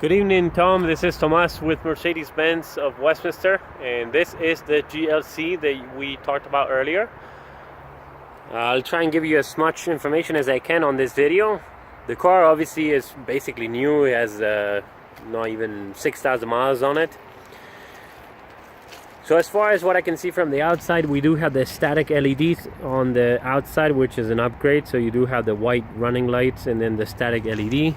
Good evening, Tom. This is Tomas with Mercedes-Benz of Westminster, and this is the GLC that we talked about earlier. I'll try and give you as much information as I can on this video. The car obviously is basically new. It has not even 6,000 miles on it. So as far as what I can see from the outside, we do have the static LEDs on the outside, which is an upgrade. So you do have the white running lights and then the static LED.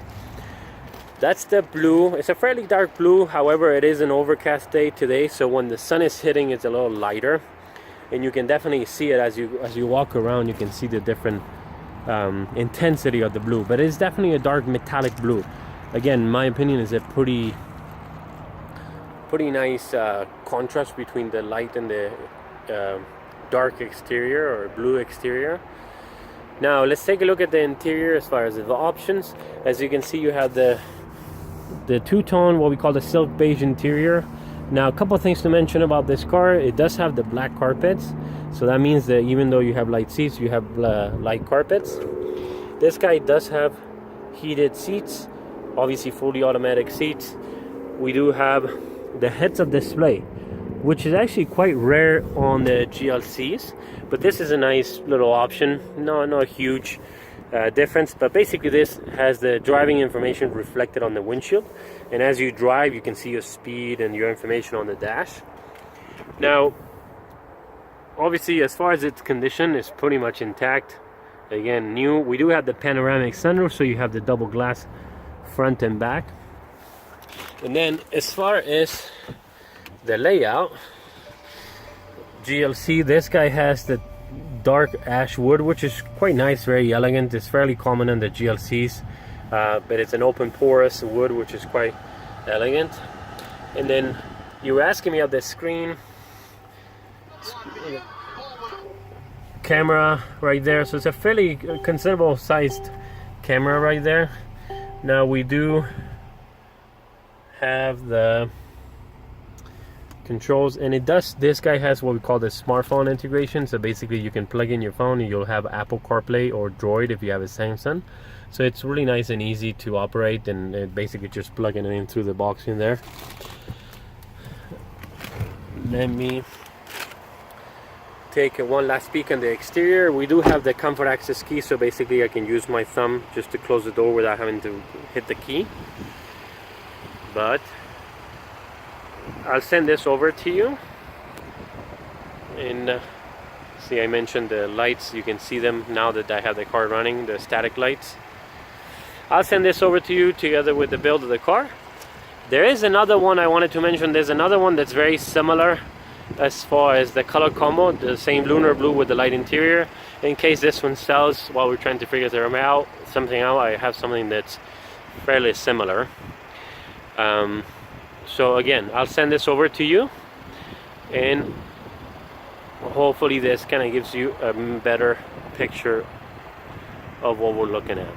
That's the blue. It's a fairly dark blue. However, it is an overcast day today, so when the sun is hitting, it's a little lighter, and you can definitely see it as you walk around. You can see the different intensity of the blue, but it's definitely a dark metallic blue. Again, in my opinion, is a pretty nice contrast between the light and the dark exterior or blue exterior. Now let's take a look at the interior as far as the options. As you can see, you have the two-tone, what we call the silk beige interior. Now, a couple of things to mention about this car. It does have the black carpets, so that means that even though you have light seats, you have light carpets. This guy does have heated seats, obviously fully automatic seats. We do have the heads-up display, which is actually quite rare on the GLCs, but this is a nice little option. Not a huge difference, but basically this has the driving information reflected on the windshield, and as you drive you can see your speed and your information on the dash. Now obviously, as far as its condition, is pretty much intact. Again, new. We do have the panoramic sunroof, so you have the double glass front and back. And then as far as the layout, GLC, this guy has the dark ash wood, which is quite nice, very elegant. It's fairly common in the GLCs, but it's an open porous wood, which is quite elegant. And then you were asking me of the screen camera right there, so it's a fairly considerable sized camera right there. Now we do have the controls, and this guy has what we call the smartphone integration. So basically you can plug in your phone and you'll have Apple CarPlay or Droid if you have a Samsung. So it's really nice and easy to operate, and it basically just plugging it in through the box in there. Let me take one last peek on the exterior. We do have the comfort access key, so basically I can use my thumb just to close the door without having to hit the key. But I'll send this over to you, and see, I mentioned the lights. You can see them now that I have the car running, the static lights. I'll send this over to you together with the build of the car. There is another one I wanted to mention. There's another one that's very similar as far as the color combo, the same lunar blue with the light interior. In case this one sells while we're trying to figure something out, I have something that's fairly similar. So again, I'll send this over to you, and hopefully this kind of gives you a better picture of what we're looking at.